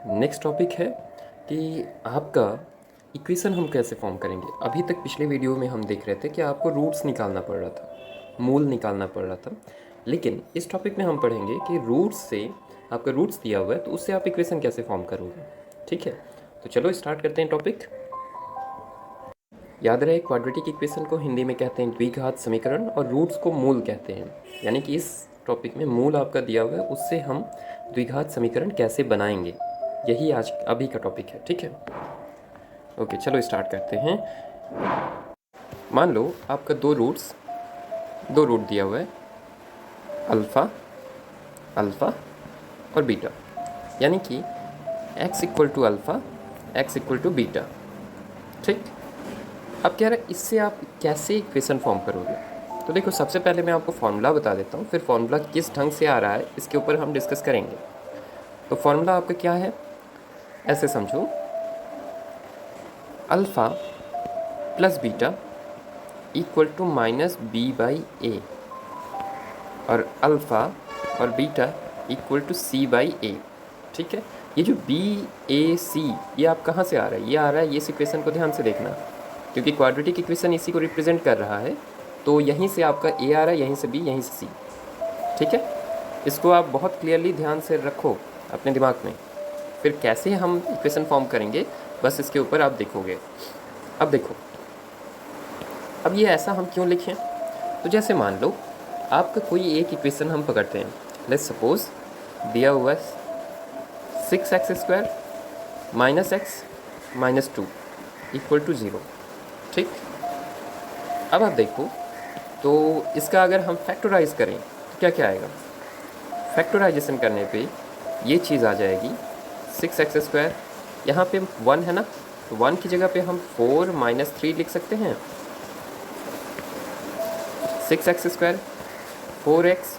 Next topic है कि आपका इक्वेशन हम कैसे फॉर्म करेंगे। अभी तक पिछले वीडियो में हम देख रहे थे कि आपको रूट्स निकालना पड़ रहा था, मूल निकालना पड़ रहा था। लेकिन इस टॉपिक में हम पढ़ेंगे कि रूट्स से, आपका रूट्स दिया हुआ है तो उससे आप इक्वेशन कैसे फॉर्म करोगे। ठीक है, तो चलो स्टार्ट करते हैं टॉपिक। याद रहे, क्वाड्रेटिक इक्वेशन को हिंदी में कहते हैं द्विघात समीकरण और रूट्स को मूल कहते हैं। यानी कि इस टॉपिक में मूल आपका दिया हुआ है, उससे हम द्विघात समीकरण कैसे बनाएंगे, यही आज अभी का टॉपिक है। ठीक है, ओके चलो स्टार्ट करते हैं। मान लो आपका दो रूट दिया हुआ है, अल्फ़ा अल्फ़ा और बीटा, यानी कि x equal to alpha, x equal to beta. ठीक, अब कह रहे हैं इससे आप कैसे इक्वेशन फॉर्म करोगे। तो देखो, सबसे पहले मैं आपको फॉर्मूला बता देता हूँ, फिर फॉर्मूला किस ढंग से आ रहा है इसके ऊपर हम डिस्कस करेंगे। तो फॉर्मूला आपका क्या है, ऐसे समझो, alpha plus beta equal to minus B by A, और अल्फ़ा और beta equal to C by A. ठीक है, ये जो बी ए सी, ये आप कहाँ से आ रहा है, ये आ रहा है, ये इस इक्वेशन को ध्यान से देखना, क्योंकि क्वाड्रेटिक इक्वेशन इसी को रिप्रेजेंट कर रहा है। तो यहीं से आपका ए आ रहा है, यहीं से बी, यहीं से सी। ठीक है, इसको आप बहुत क्लियरली ध्यान से रखो अपने दिमाग में। फिर कैसे हम इक्वेशन फॉर्म करेंगे, बस इसके ऊपर आप देखोगे। अब देखो, अब ये ऐसा हम क्यों लिखें। तो जैसे मान लो आपका कोई एक इक्वेशन हम पकड़ते हैं, लेट्स सपोज दिया हुआ है 6x² minus x minus 2 equal to 0। ठीक, अब आप देखो, तो इसका अगर हम फैक्टराइज करें तो क्या क्या आएगा। फैक्टराइजेशन करने पे ये चीज़ आ जाएगी 6x², यहाँ पे 1 है ना, तो 1 की जगह पे हम 4 माइनस 3 लिख सकते हैं। 6x² 4x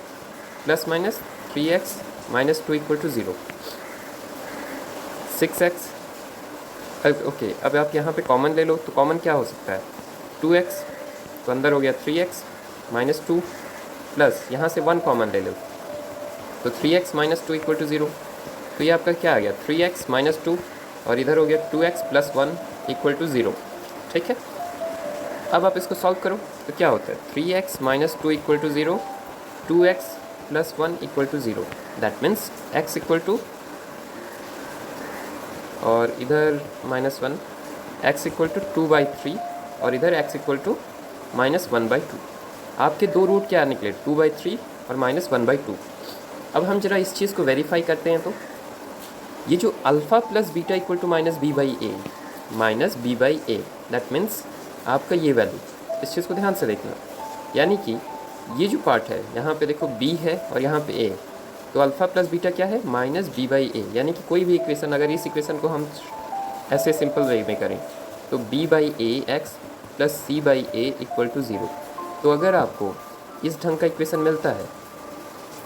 plus minus 3x minus 2 equal to 0। 6x, okay, अब आप यहाँ पे कॉमन ले लो, तो कॉमन क्या हो सकता है, 2x, तो अंदर हो गया 3x माइनस 2, प्लस यहाँ से 1 कॉमन ले लो, तो 3x माइनस 2 इक्वल टू 0। तो ये आपका क्या आ गया, 3x माइनस 2, और इधर हो गया 2x प्लस 1 इक्वल टू 0। ठीक है, अब आप इसको सॉल्व करो तो क्या होता है, 3x minus 2 equal to 0, 2x plus 1 equal to 0। That means x equal to, और इधर माइनस 1, x इक्वल टू 2/3, और इधर x इक्वल टू माइनस 1/2। आपके दो रूट क्या निकले, 2/3 और माइनस 1/2। अब हम जरा इस चीज़ को वेरीफाई करते हैं। तो ये जो alpha plus beta equal to minus B by A, that means आपका ये वैल्यू, इस चीज़ को ध्यान से देखना। यानी कि ये जो पार्ट है, यहाँ पे देखो b है और यहाँ पे a, तो अल्फ़ा प्लस बीटा क्या है, माइनस बी बाई ए। यानी कि कोई भी इक्वेशन, अगर इस इक्वेशन को हम ऐसे सिंपल वे में करें तो b by a x plus c by a equal to 0। तो अगर आपको इस ढंग का इक्वेशन मिलता है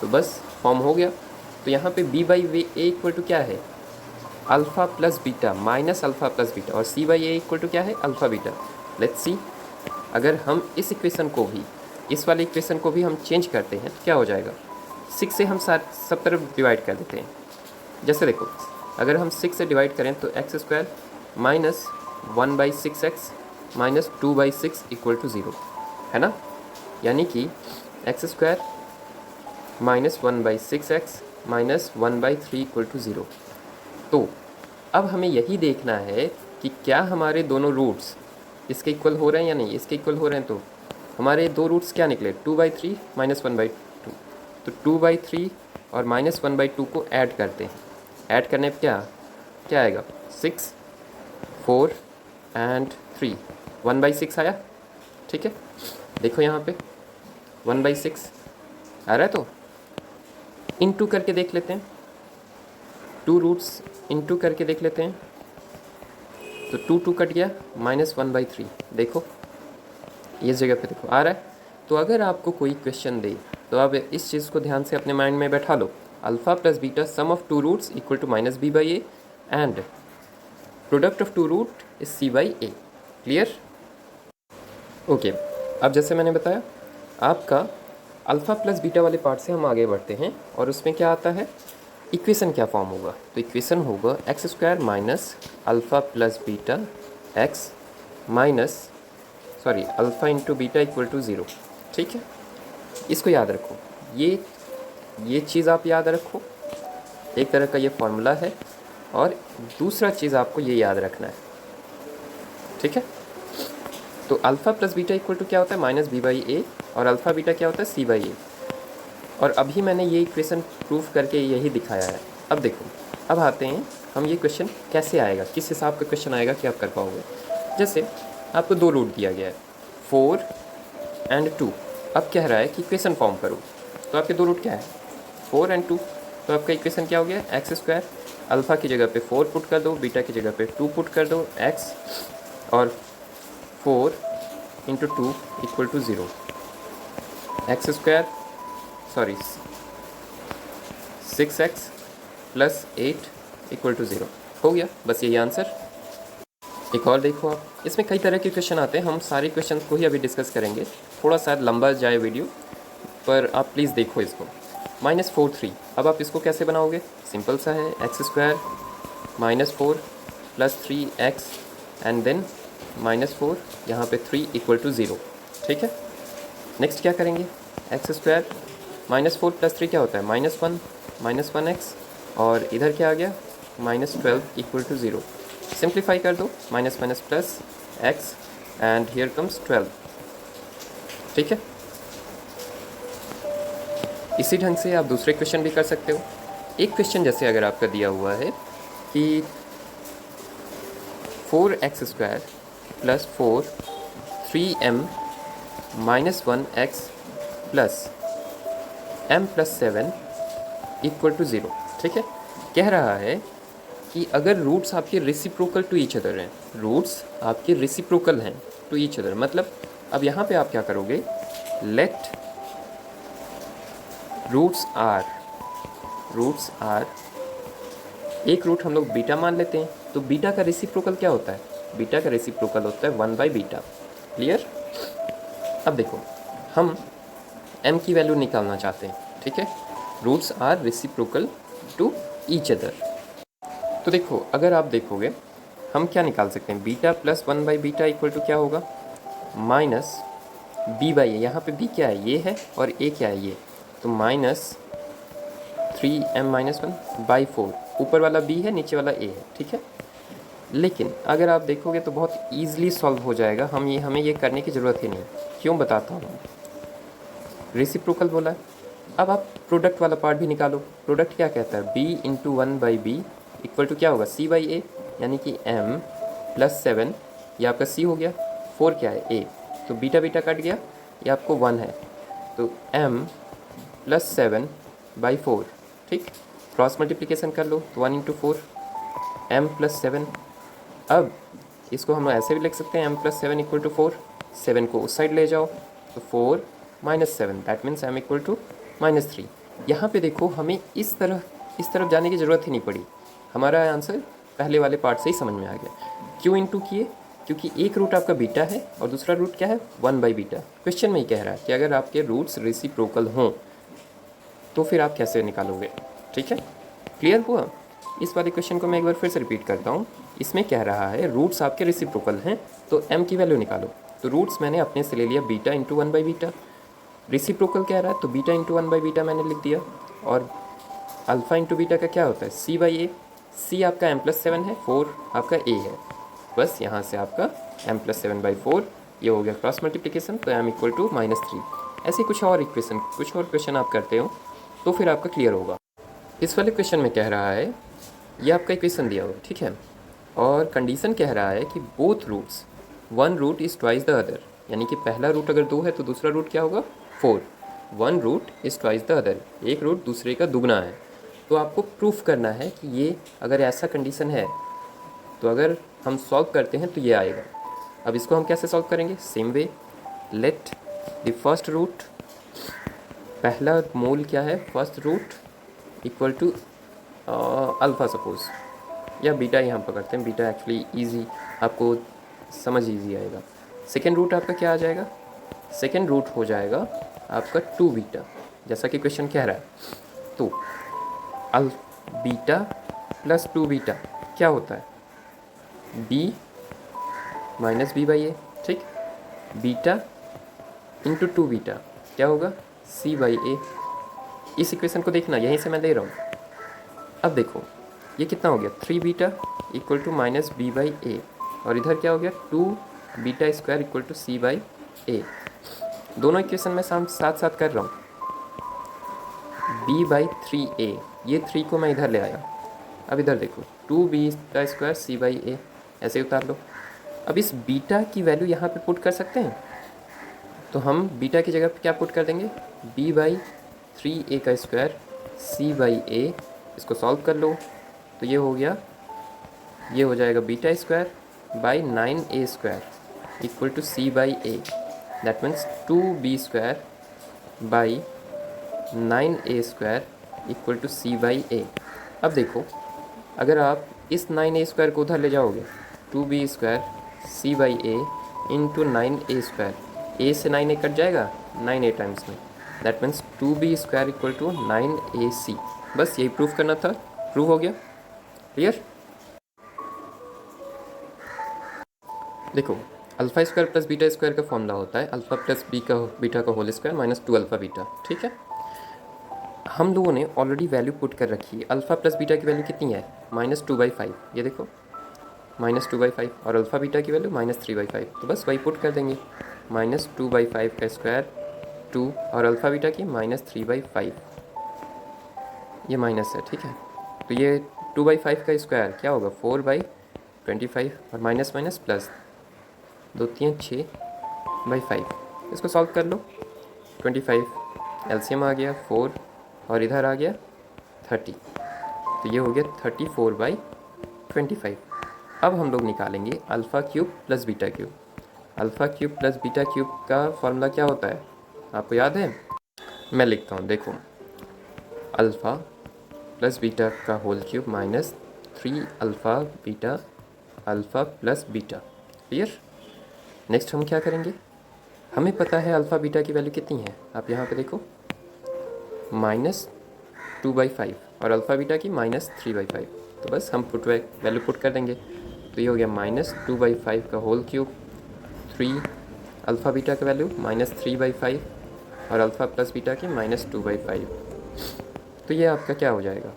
तो बस फॉर्म हो गया। तो यहाँ पे b by a equal to क्या है, alpha plus beta minus alpha plus beta, और c by a equal to क्या है, अल्फ़ा बीटा। लेट्स सी, अगर हम इस इक्वेशन को भी, इस वाले इक्वेशन को भी हम चेंज करते हैं तो क्या हो जाएगा, 6 से हम सब तरफ डिवाइड कर देते हैं। जैसे देखो, अगर हम 6 से डिवाइड करें तो x² minus 1/6x minus 2/6 equal to 0 है ना। यानी कि x² minus 1/6x minus 1/3 equal to 0। तो अब हमें यही देखना है कि क्या हमारे दोनों रूट्स इसके इक्वल हो रहे हैं या नहीं। इसके इक्वल हो रहे हैं तो हमारे दो रूट्स क्या निकले, 2/3 माइनस 1/2। तो 2/3 और माइनस 1/2 को ऐड करते हैं। ऐड करने पर क्या क्या आएगा, 6, 4 एंड 3, 1/6 आया। ठीक है, देखो यहाँ पे 1/6 आ रहा है, तो इनटू करके देख लेते हैं, टू रूट्स इनटू करके देख लेते हैं। तो 2 कट गया, माइनस 1/3, देखो इस जगह पे देखो आ रहा है। तो अगर आपको कोई क्वेश्चन दे तो आप इस चीज़ को ध्यान से अपने माइंड में बैठा लो, alpha plus beta sum of two roots equal to minus B by A, and product of two root is C by A. Clear, okay. अब जैसे मैंने बताया, आपका अल्फ़ा प्लस बीटा वाले पार्ट से हम आगे बढ़ते हैं, और उसमें क्या आता है, इक्वेशन क्या फॉर्म होगा? तो इक्वेशन होगा x square minus alpha plus beta x minus alpha into beta equal to zero. ठीक है, इसको याद रखो। ये चीज़ आप याद रखो, एक तरह का ये फॉर्मूला है। और दूसरा चीज़ आपको ये याद रखना है, ठीक है। तो alpha plus beta equal to क्या होता है? माइनस बी बाई ए, और अल्फ़ा बीटा क्या होता है? सी बाई ए। और अभी मैंने ये इक्वेशन प्रूफ करके यही दिखाया है। अब देखो, अब आते हैं हम ये क्वेश्चन कैसे आएगा, किस हिसाब का क्वेश्चन आएगा कि आप कर पाओगे। जैसे आपको दो रूट दिया गया है 4 एंड 2। अब कह रहा है कि इक्वेशन फॉर्म करो। तो आपके दो रूट क्या है? 4 एंड 2। तो आपका इक्वेशन क्या हो गया? एक्स स्क्वायर, अल्फ़ा की जगह पे 4 पुट कर दो, बीटा की जगह पे 2 पुट कर दो, एक्स और 4 into 2 equal to 0। X square 6x plus 8 equal to 0 हो गया। बस यही आंसर। एक और देखो आप, इसमें कई तरह के क्वेश्चन आते हैं, हम सारे क्वेश्चन को ही अभी डिस्कस करेंगे। थोड़ा सा लंबा जाए वीडियो, पर आप प्लीज़ देखो इसको। -4 3। अब आप इसको कैसे बनाओगे? सिंपल सा है, x square -4 plus 3x and then -4, यहाँ पे 3 इक्वल टू 0। ठीक है, नेक्स्ट क्या करेंगे? एक्स स्क्वायर -4 प्लस 3 क्या होता है? -1x, और इधर क्या आ गया? -12 इक्वल टू 0। सिंप्लीफाई कर दो, minus minus plus x and here comes 12। ठीक है, इसी ढंग से आप दूसरे क्वेश्चन भी कर सकते हो। एक क्वेश्चन जैसे अगर आपका दिया हुआ है कि 4x square plus 4 3m minus 1x plus m plus 7 equal to 0। ठीक है, कह रहा है कि अगर रूट्स आपके रेसिप्रोकल टू ईच अदर हैं, रूट्स आपके रेसिप्रोकल हैं टू ईच अदर, मतलब अब यहाँ पे आप क्या करोगे? लेट रूट्स आर, एक रूट हम लोग बीटा मान लेते हैं, तो बीटा का रेसिप्रोकल क्या होता है? बीटा का रेसिप्रोकल होता है 1 बाई बीटा। क्लियर? अब देखो, हम m की वैल्यू निकालना चाहते हैं। ठीक है, roots are reciprocal to each other. तो देखो, अगर आप देखोगे हम क्या निकाल सकते हैं? Beta plus 1 by beta equal to क्या होगा? Minus B by a. यहाँ पे बी क्या है? ये है, और ए क्या है? ये। तो -3m माइनस 1 बाई 4। ऊपर वाला बी है, नीचे वाला ए है। ठीक है, लेकिन अगर आप देखोगे तो बहुत ईजिली सॉल्व हो जाएगा। हमें ये करने की ज़रूरत ही नहीं। क्यों बताता हूँ, रेसिप्रोकल बोला है। अब आप प्रोडक्ट वाला पार्ट भी निकालो। प्रोडक्ट क्या कहता है? b into 1 by b equal to क्या होगा? c बाई ए, यानी कि m प्लस 7, ये आपका c हो गया। 4 क्या है? a, तो बीटा बीटा कट गया, ये आपको 1 है, तो m प्लस 7 बाई 4। ठीक, क्रॉस मल्टीप्लिकेशन कर लो, तो 1 इंटू 4 m प्लस 7। अब इसको हम ऐसे भी लिख सकते हैं, m प्लस 7 इक्वल टू 4। 7 को उस साइड ले जाओ, तो 4 minus 7, that means m equal to -3। यहाँ पे देखो, हमें इस तरफ जाने की ज़रूरत ही नहीं पड़ी। हमारा आंसर पहले वाले पार्ट से ही समझ में आ गया। क्यों इंटू किए? क्योंकि एक रूट आपका बीटा है और दूसरा रूट क्या है? 1 बाई बीटा। क्वेश्चन में ही कह रहा है कि अगर आपके रूट्स रेसिप्रोकल हों तो फिर आप कैसे निकालोगे। ठीक है, क्लियर हुआ? इस वाले क्वेश्चन को मैं एक बार फिर से रिपीट करता हूँ। इसमें कह रहा है रूट्स आपके रेसिप्रोकल हैं, तो m की वैल्यू निकालो। तो रूट्स मैंने अपने से ले लिया beta into 1 by beta. Reciprocal कह रहा है तो बीटा इंटू 1 बाई बीटा मैंने लिख दिया। और अल्फ़ा इंटू बीटा का क्या होता है? c by A. c आपका m प्लस 7 है, 4 आपका a है। बस यहाँ से आपका m प्लस 7 बाई 4, ये हो गया क्रॉस मल्टीप्लिकेशन, तो m इक्वल टू -3। ऐसे कुछ और क्वेश्चन आप करते हो तो फिर आपका क्लियर होगा। इस वाले क्वेश्चन में कह रहा है, ये आपका इक्वेशन दिया हुआ, ठीक है, और कंडीशन कह रहा है कि both roots, one root is twice the other, यानी कि पहला रूट अगर 2 है तो दूसरा रूट क्या होगा? 4। One root is twice the other, एक रूट दूसरे का दुगना है। तो आपको प्रूफ करना है कि ये अगर ऐसा कंडीशन है तो अगर हम सॉल्व करते हैं तो ये आएगा। अब इसको हम कैसे सॉल्व करेंगे? Same way, let the first root, पहला मूल क्या है? First root equal to alpha suppose, या बीटा ही हम पकड़ते हैं। बीटा एक्चुअली ईजी, आपको समझ ईजी आएगा। सेकेंड रूट आपका क्या आ जाएगा? सेकेंड रूट हो जाएगा आपका 2 बीटा, जैसा कि क्वेश्चन कह रहा है। तो बीटा प्लस 2 बीटा क्या होता है, b minus B by A, ठीक। बीटा इंटू 2 बीटा क्या होगा, c बाई ए। इस इक्वेशन को देखना, यहीं से मैं ले रहा हूँ। अब देखो ये कितना हो गया, 3 beta equal to minus B by A, और इधर क्या हो गया, 2 beta square equal to C by A. दोनों इक्वेशन में साथ साथ कर रहा हूँ। b बाई 3a, ये 3 को मैं इधर ले आया। अब इधर देखो 2 बीटा स्क्वायर सी बाई ए, ऐसे ही उतार लो। अब इस बीटा की वैल्यू यहाँ पे पुट कर सकते हैं, तो हम बीटा की जगह पे क्या पुट कर देंगे, b बाई 3a का स्क्वायर c बाई ए। इसको सॉल्व कर लो तो ये हो गया, ये हो जाएगा beta square by 9a square equal to c by A. That means 2b square by 9a square equal to c by A. अब देखो अगर आप इस 9a स्क्वायर को उधर ले जाओगे, 2b square c by a into 9a square, a से 9a कट जाएगा 9a टाइम्स में, that means 2b square equal to 9ac। बस यही प्रूफ करना था, प्रूव हो गया। क्लियर। देखो alpha square plus beta square का फॉर्मूला होता है अल्फ़ा प्लस बीटा का whole square minus 2 alpha beta, ठीक है। हम लोगों ने ऑलरेडी वैल्यू पुट कर रखी है। अल्फ़ा प्लस बीटा की वैल्यू कितनी है, -2/5, ये देखो -2/5, और अल्फ़ा बीटा की वैल्यू -3/5। तो बस वही पुट कर देंगे, -2/5 का स्क्वायर 2 और अल्फ़ा बीटा की -3/5, ये माइनस है, ठीक है। तो ये 2/5 का स्क्वायर क्या होगा, 4/25, और माइनस माइनस प्लस, 2 3 6/5। इसको सॉल्व कर लो, 25 एलसीएम आ गया 4, और इधर आ गया 30, तो ये हो गया 34/25। अब हम लोग निकालेंगे alpha cube plus beta cube. Alpha cube plus beta cube का फॉर्मूला क्या होता है, आपको याद है? मैं लिखता हूँ, देखो अल्फ़ा प्लस बीटा का whole cube minus 3 alpha beta alpha plus beta. Clear. Next हम क्या करेंगे, हमें पता है अल्फ़ा बीटा की वैल्यू कितनी है, आप यहाँ पे देखो -2/5 और अल्फ़ा बीटा की -3/5। तो बस हम वैल्यू पुट कर देंगे, तो ये हो गया -2/5 का होल क्यूब, 3 अल्फ़ा बीटा का वैल्यू -3/5 और अल्फ़ा प्लस बीटा की -2/5। तो ये आपका क्या हो जाएगा,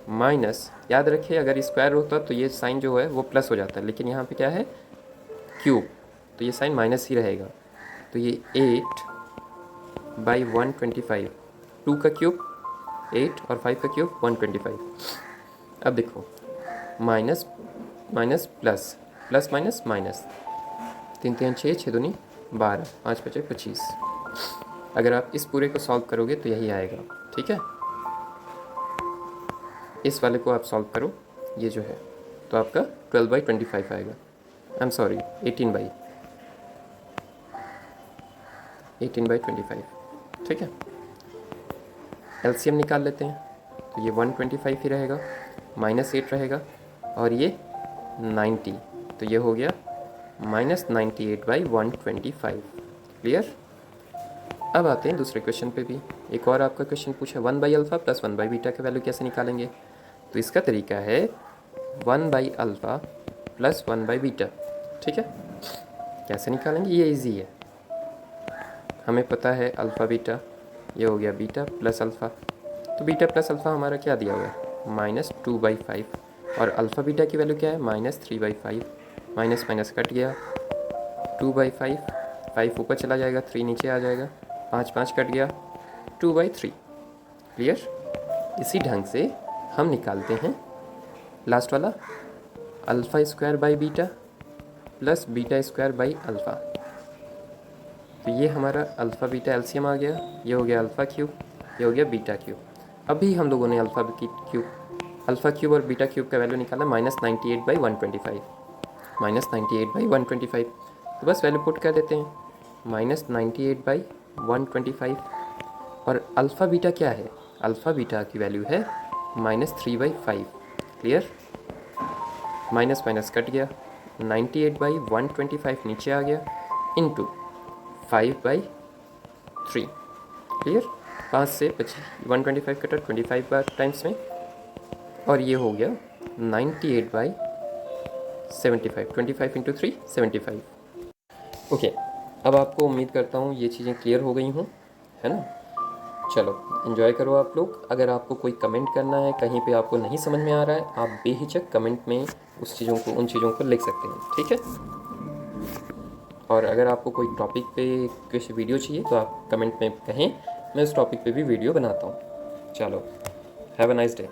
माइनस, याद रखिए अगर स्क्वायर होता तो ये साइन जो है वो प्लस हो जाता है, लेकिन यहाँ पे क्या है क्यूब, तो ये साइन माइनस ही रहेगा। तो ये 8/125, 2 का क्यूब 8 और 5 का क्यूब 125। अब देखो minus minus plus, plus minus minus, 3 3 6 6 दूनी 12, 5 5 25। अगर आप इस पूरे को सॉल्व करोगे तो यही आएगा, ठीक है। इस वाले को आप सॉल्व करो, ये जो है तो आपका 12/25 आएगा, आई एम सॉरी 18/25, ठीक है। एलसीएम निकाल लेते हैं, तो ये 125 ही रहेगा, -8 रहेगा, और ये 90, तो ये हो गया -98/125। क्लियर। अब आते हैं दूसरे क्वेश्चन पे भी। एक और आपका क्वेश्चन पूछा 1/अल्फ़ा प्लस 1/बीटा का वैल्यू कैसे निकालेंगे। तो इसका तरीका है 1/अल्फ़ा प्लस 1/बीटा, ठीक है। कैसे निकालेंगे, ये इजी है, हमें पता है अल्फ़ा बीटा, ये हो गया बीटा प्लस अल्फ़ा। तो बीटा प्लस अल्फ़ा हमारा क्या दिया हुआ है, -2/5, और अल्फ़ा बीटा की वैल्यू क्या है, -3/5। माइनस माइनस कट गया, 2/5, 5 ऊपर चला जाएगा, 3 नीचे आ जाएगा, 5 5 कट गया, 2/3। क्लियर। इसी ढंग से हम निकालते हैं लास्ट वाला, alpha square by beta plus beta square by alpha. तो ये हमारा अल्फ़ा बीटा एलसीएम आ गया, ये हो गया अल्फ़ा क्यूब, ये हो गया बीटा क्यूब। अभी हम लोगों ने अल्फ़ा क्यूब और बीटा क्यूब का वैल्यू निकाला -98/125, -98/125। तो बस वैल्यू पुट कर देते हैं, -98/125, और अल्फ़ा बीटा क्या है, अल्फ़ा बीटा की वैल्यू है -3/5। क्लियर। माइनस माइनस कट गया, 98/125 नीचे आ गया, इंटू 5/3। क्लियर। 5 से 125 कटा 25 बार टाइम्स में और ये हो गया 98/75, 25 इंटू 3 75। ओके, अब आपको उम्मीद करता हूँ ये चीज़ें क्लियर हो गई हों, है ना। चलो एंजॉय करो आप लोग। अगर आपको कोई कमेंट करना है, कहीं पे आपको नहीं समझ में आ रहा है, आप बेहिचक कमेंट में उन चीज़ों को लिख सकते हैं, ठीक है। और अगर आपको कोई टॉपिक पे कुछ वीडियो चाहिए तो आप कमेंट में कहें, मैं उस टॉपिक पे भी वीडियो बनाता हूँ। चलो, हैव अ नाइस डे।